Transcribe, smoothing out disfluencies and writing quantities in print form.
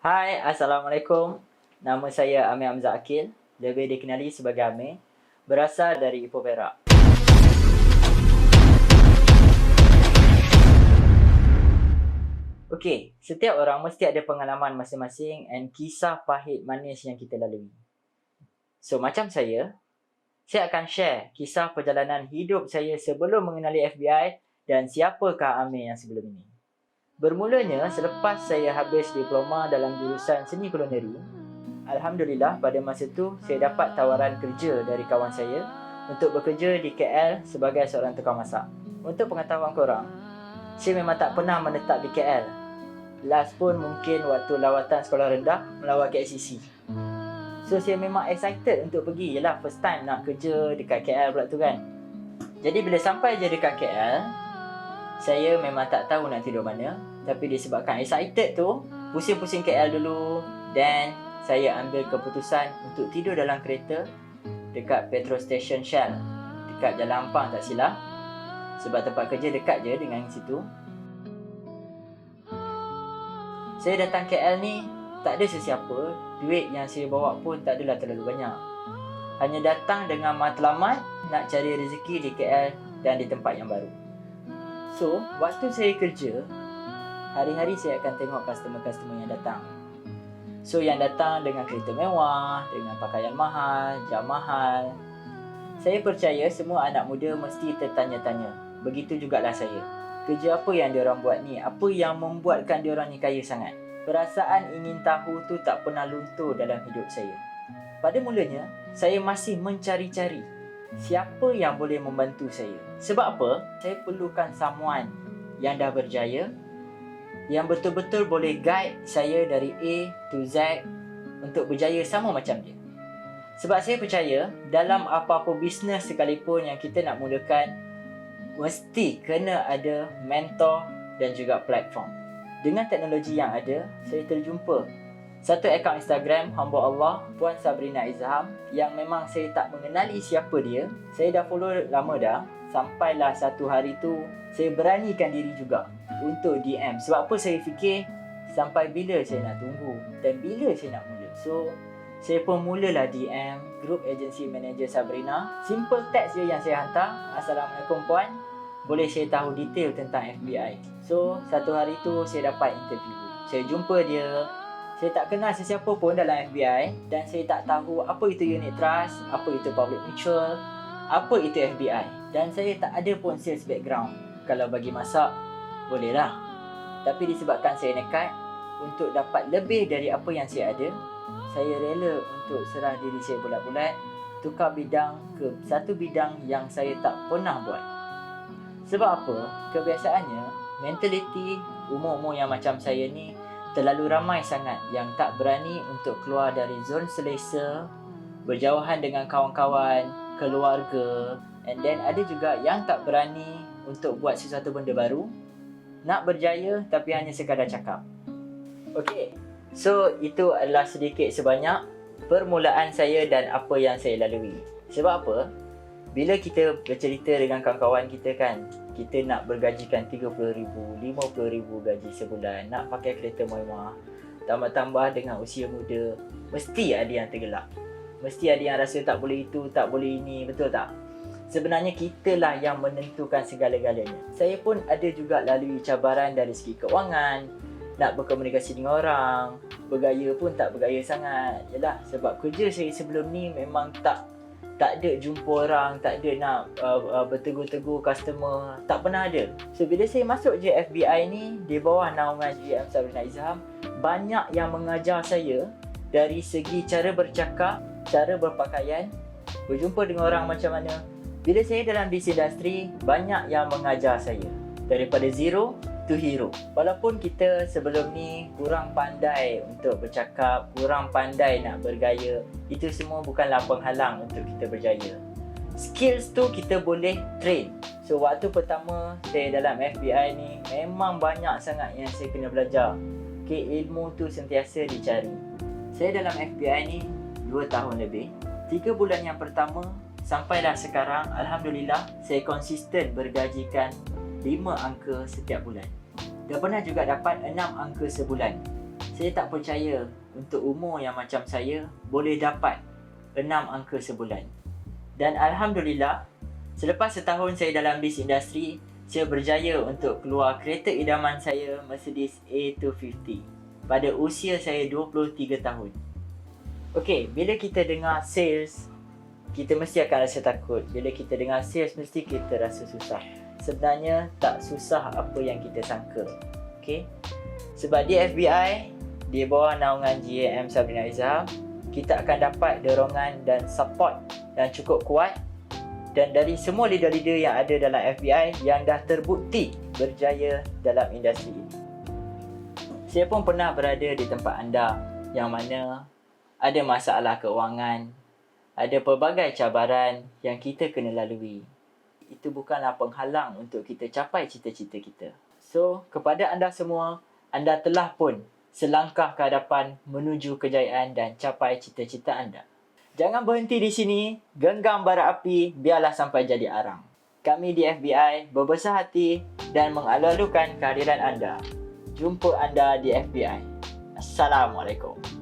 Hai, Assalamualaikum. Nama saya Amir Hamzah Akil, lebih dikenali sebagai Amir, berasal dari Ipoh Perak. Okey, setiap orang mesti ada pengalaman masing-masing dan kisah pahit manis yang kita lalui. So, macam saya akan share kisah perjalanan hidup saya sebelum mengenali FBI dan siapakah Amir yang sebelum ini. Bermulanya selepas saya habis diploma dalam jurusan seni kulineri, Alhamdulillah pada masa tu saya dapat tawaran kerja dari kawan saya untuk bekerja di KL sebagai seorang tukang masak. Untuk pengetahuan korang, saya memang tak pernah menetap di KL. Last pun mungkin waktu lawatan sekolah rendah melawat KLCC. So saya memang excited untuk pergi. Yelah, first time nak kerja dekat KL pula tu kan. Jadi bila sampai je dekat KL, saya memang tak tahu nak tidur mana. Tapi disebabkan excited tu, pusing-pusing KL dulu. Dan saya ambil keputusan untuk tidur dalam kereta dekat petrol station Shell dekat Jalan Ampang tak silap. Sebab tempat kerja dekat je dengan situ. Saya datang KL ni tak ada sesiapa. Duit yang saya bawa pun tak adalah terlalu banyak. Hanya datang dengan matlamat nak cari rezeki di KL dan di tempat yang baru. So, waktu saya kerja, hari-hari saya akan tengok customer-customer yang datang. So, yang datang dengan kereta mewah, dengan pakaian mahal, jam mahal. Saya percaya semua anak muda mesti tertanya-tanya. Begitu jugalah saya. Kerja apa yang diorang buat ni? Apa yang membuatkan diorang ni kaya sangat? Perasaan ingin tahu tu tak pernah luntur dalam hidup saya. Pada mulanya, saya masih mencari-cari siapa yang boleh membantu saya. Sebab apa? Saya perlukan someone yang dah berjaya, yang betul-betul boleh guide saya dari A to Z untuk berjaya sama macam dia. Sebab saya percaya dalam apa-apa bisnes sekalipun yang kita nak mulakan, mesti kena ada mentor dan juga platform. Dengan teknologi yang ada, saya terjumpa satu akaun Instagram hamba Allah, Puan Sabrina Izham, yang memang saya tak mengenali siapa dia. Saya dah follow lama dah. Sampailah satu hari tu, saya beranikan diri juga untuk DM. Sebab apa? Saya fikir sampai bila saya nak tunggu dan bila saya nak mula. So, saya pun mulalah DM Group Agency Manager Sabrina. Simple text je yang saya hantar. Assalamualaikum Puan, boleh saya tahu detail tentang FBI? So, satu hari tu saya dapat interview. Saya jumpa dia. Saya tak kenal sesiapa pun dalam FBI dan saya tak tahu apa itu unit trust, apa itu public mutual, apa itu FBI. Dan saya tak ada pun sales background. Kalau bagi masak, bolehlah. Tapi disebabkan saya nekat untuk dapat lebih dari apa yang saya ada, saya rela untuk serah diri saya bulat-bulat, tukar bidang ke satu bidang yang saya tak pernah buat. Sebab apa? Kebiasaannya, mentaliti umur-umur yang macam saya ni terlalu ramai sangat yang tak berani untuk keluar dari zon selesa, berjauhan dengan kawan-kawan, keluarga, and then ada juga yang tak berani untuk buat sesuatu benda baru, nak berjaya tapi hanya sekadar cakap. Okey, so itu adalah sedikit sebanyak permulaan saya dan apa yang saya lalui. Sebab apa? Bila kita bercerita dengan kawan-kawan kita kan, kita nak bergajikan 30,000, 50,000 gaji sebulan, nak pakai kereta mewah, tambah-tambah dengan usia muda, mesti ada yang tergelak. Mesti ada yang rasa tak boleh itu, tak boleh ini, betul tak? Sebenarnya kitalah yang menentukan segala-galanya. Saya pun ada juga lalui cabaran dari segi keuangan, nak berkomunikasi dengan orang, bergaya pun tak bergaya sangat. Yalah, sebab kerja saya sebelum ni memang tak ada jumpa orang, tak ada nak bertegur-tegur customer, tak pernah ada. So bila saya masuk je FBI ni di bawah naungan GM Sabrina Izham, banyak yang mengajar saya dari segi cara bercakap, cara berpakaian, berjumpa dengan orang macam mana. Bila saya dalam this industry, banyak yang mengajar saya daripada zero to hero. Walaupun kita sebelum ni kurang pandai untuk bercakap, kurang pandai nak bergaya, itu semua bukanlah penghalang untuk kita berjaya. Skills tu kita boleh train. So waktu pertama saya dalam FBI ni, memang banyak sangat yang saya kena belajar. Okay, ilmu tu sentiasa dicari. Saya dalam FBI ni 2 tahun lebih. 3 bulan yang pertama sampailah sekarang, Alhamdulillah, saya konsisten bergajikan 5 angka setiap bulan. Dah pernah juga dapat 6 angka sebulan. Saya tak percaya untuk umur yang macam saya boleh dapat 6 angka sebulan. Dan Alhamdulillah, selepas setahun saya dalam bis industri, saya berjaya untuk keluar kereta idaman saya, Mercedes A250 pada usia saya 23 tahun. Okey, bila kita dengar sales, kita mesti akan rasa takut. Bila kita dengar sales, mesti kita rasa susah. Sebenarnya tak susah apa yang kita sangka. Okey, sebab di FBI, di bawah naungan GAM Sabrina Rizal, kita akan dapat dorongan dan support yang cukup kuat dan dari semua leader-leader yang ada dalam FBI yang dah terbukti berjaya dalam industri ini. Saya pun pernah berada di tempat anda yang mana ada masalah keuangan, ada pelbagai cabaran yang kita kena lalui. Itu bukanlah penghalang untuk kita capai cita-cita kita. So, kepada anda semua, anda telah pun selangkah ke hadapan menuju kejayaan dan capai cita-cita anda. Jangan berhenti di sini, genggam bara api biarlah sampai jadi arang. Kami di FBI berbesar hati dan mengalu-alukan kehadiran anda. Jumpa anda di FBI. Assalamualaikum.